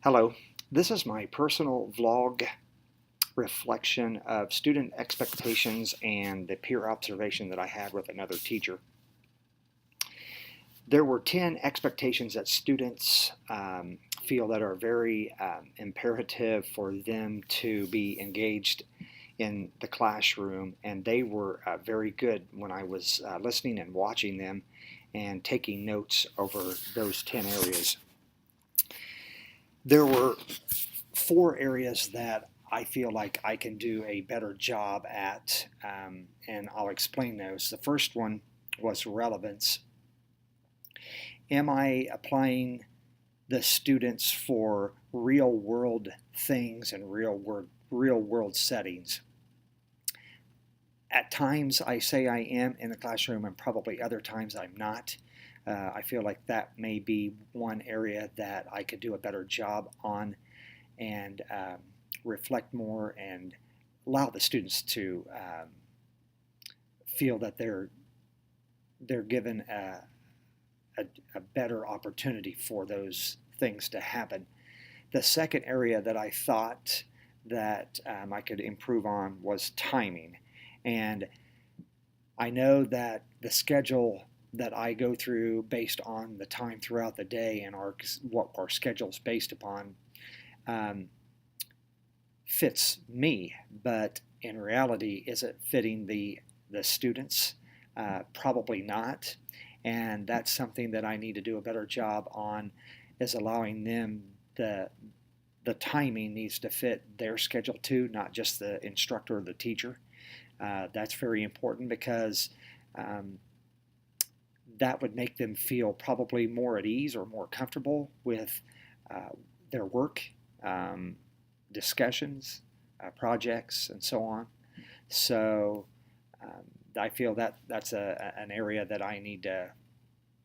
Hello, this is my personal vlog reflection of student expectations and the peer observation that I had with another teacher. There were 10 expectations that students feel that are very imperative for them to be engaged in the classroom, and they were very good when I was listening and watching them and taking notes over those 10 areas. There were 4 areas that I feel like I can do a better job at, and I'll explain those. The first one was relevance. Am I applying the students for real world things and real world settings? At times I say I am in the classroom, and probably other times I'm not. I feel like that may be one area that I could do a better job on, and reflect more and allow the students to feel that they're given a better opportunity for those things to happen. The second area that I thought that I could improve on was timing. And I know that the schedule that I go through based on the time throughout the day and what our schedule is based upon fits me, but in reality, is it fitting the students? Probably not, and that's something that I need to do a better job on, is allowing them the timing needs to fit their schedule too, not just the instructor or the teacher. That's very important because that would make them feel probably more at ease or more comfortable with their work, discussions, projects, and so on. So I feel that that's an area that I need to,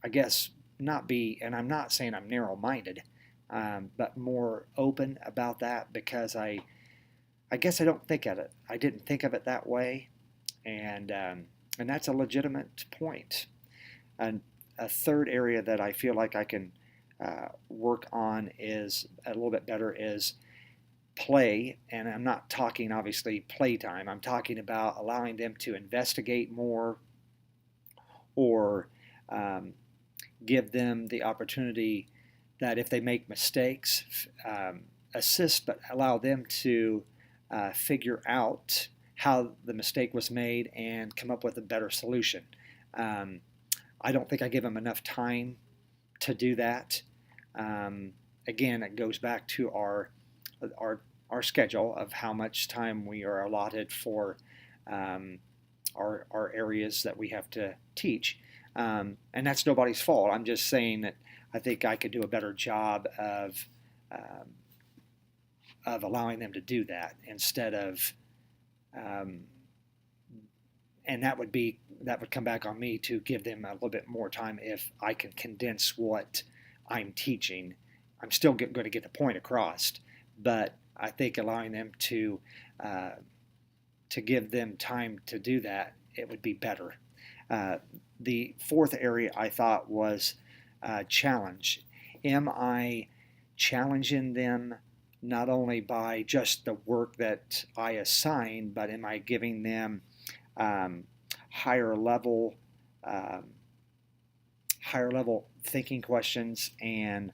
I guess, not be, and I'm not saying I'm narrow-minded, but more open about that, because I guess I don't think of it. I didn't think of it that way, and that's a legitimate point. And a third area that I feel like I can work on is a little bit better is play, and I'm not talking obviously playtime. I'm talking about allowing them to investigate more, or give them the opportunity that if they make mistakes, assist, but allow them to figure out how the mistake was made and come up with a better solution. I don't think I give them enough time to do that. Again, it goes back to our schedule of how much time we are allotted for our areas that we have to teach. And that's nobody's fault. I'm just saying that I think I could do a better job of allowing them to do that instead of, and that would come back on me to give them a little bit more time if I can condense what I'm teaching. I'm still going to get the point across, but I think allowing them to give them time to do that, it would be better. The fourth area I thought was challenge. Am I challenging them not only by just the work that I assign, but am I giving them higher level thinking questions, and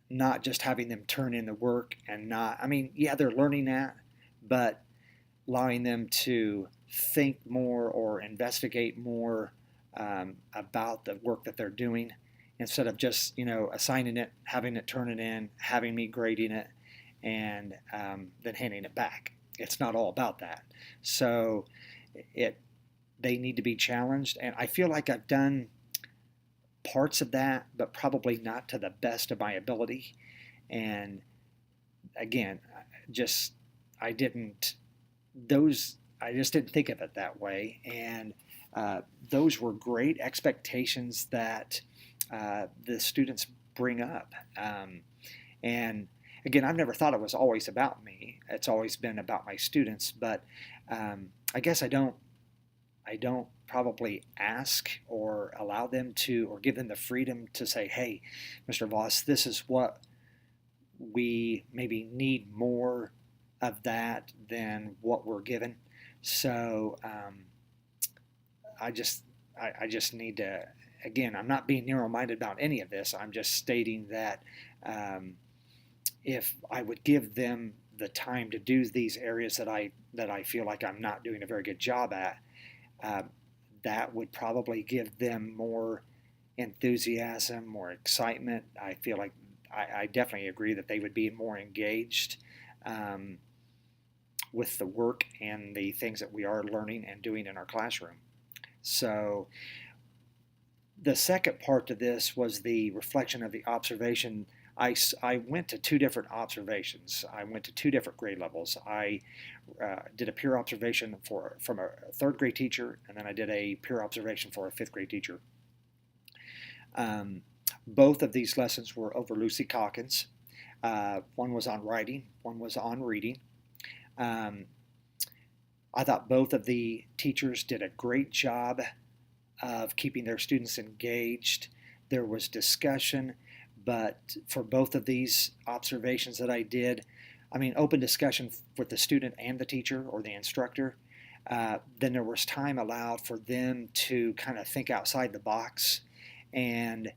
not just having them turn in the work and not, I mean, yeah, they're learning that, but allowing them to think more or investigate more about the work that they're doing, instead of just, assigning it, having it turn it in, having me grading it, and then handing it back. It's not all about that. So they need to be challenged, and I feel like I've done parts of that, but probably not to the best of my ability. And again, I just didn't think of it that way. And those were great expectations that the students bring up. And again, I've never thought it was always about me. It's always been about my students, but I guess I don't I don't probably ask or allow them to, or give them the freedom to say, hey, Mr. Voss, this is what we maybe need more of that than what we're given. So I just I just need to, again, I'm not being narrow-minded about any of this. I'm just stating that um, if I would give them the time to do these areas that I feel like I'm not doing a very good job at, uh, that would probably give them more enthusiasm, more excitement. I feel like I definitely agree that they would be more engaged um, with the work and the things that we are learning and doing in our classroom. So the second part to this was the reflection of the observation. I went to two different observations. I went to two different grade levels. I did a peer observation from a third grade teacher, and then I did a peer observation for a fifth grade teacher. Both of these lessons were over Lucy Calkins. One was on writing, one was on reading. I thought both of the teachers did a great job of keeping their students engaged. There was discussion, but for both of these observations that I did, I mean, open discussion with the student and the teacher or the instructor. Then there was time allowed for them to kind of think outside the box, and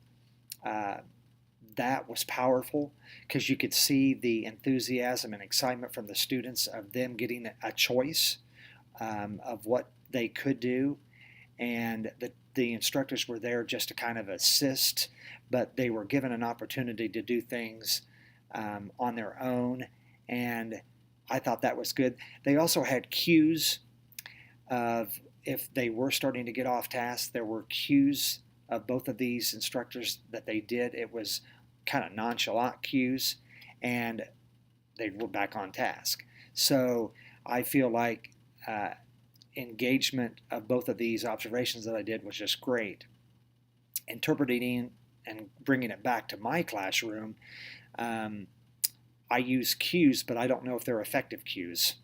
that was powerful because you could see the enthusiasm and excitement from the students of them getting a choice of what they could do, and the instructors were there just to kind of assist, but they were given an opportunity to do things on their own, and I thought that was good. They also had cues of if they were starting to get off task. There were cues of both of these instructors that they did. It was kind of nonchalant cues, and they were back on task. So I feel like engagement of both of these observations that I did was just great. Interpreting and bringing it back to my classroom, I use cues, but I don't know if they're effective cues.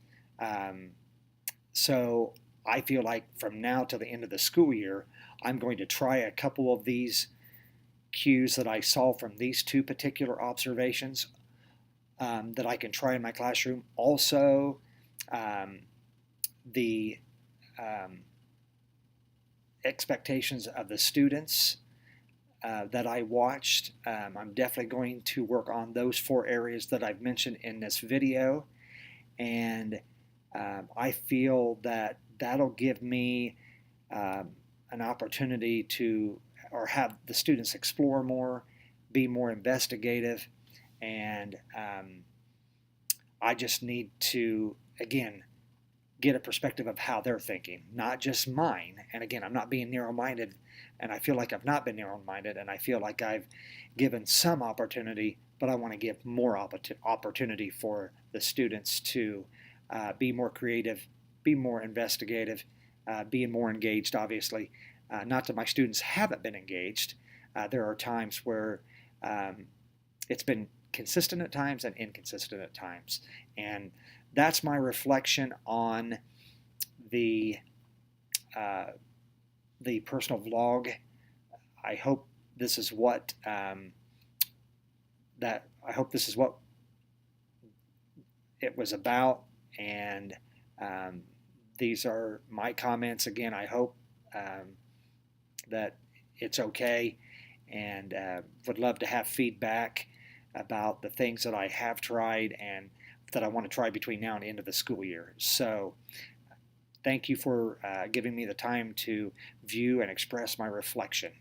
So I feel like from now till the end of the school year, I'm going to try a couple of these cues that I saw from these two particular observations that I can try in my classroom. Also, the expectations of the students that I watched. I'm definitely going to work on those 4 areas that I've mentioned in this video, and I feel that that'll give me an opportunity to, or have the students explore more, be more investigative, and I just need to, again, get a perspective of how they're thinking, not just mine. And again, I'm not being narrow-minded, and I feel like I've not been narrow-minded, and I feel like I've given some opportunity, but I want to give more opportunity for the students to be more creative, be more investigative, be more engaged, obviously. Not that my students haven't been engaged. There are times where it's been consistent at times and inconsistent at times. And that's my reflection on the personal vlog. I hope this is what it was about, and these are my comments. Again, I hope that it's okay, and would love to have feedback about the things that I have tried and that I want to try between now and the end of the school year. So thank you for giving me the time to view and express my reflection.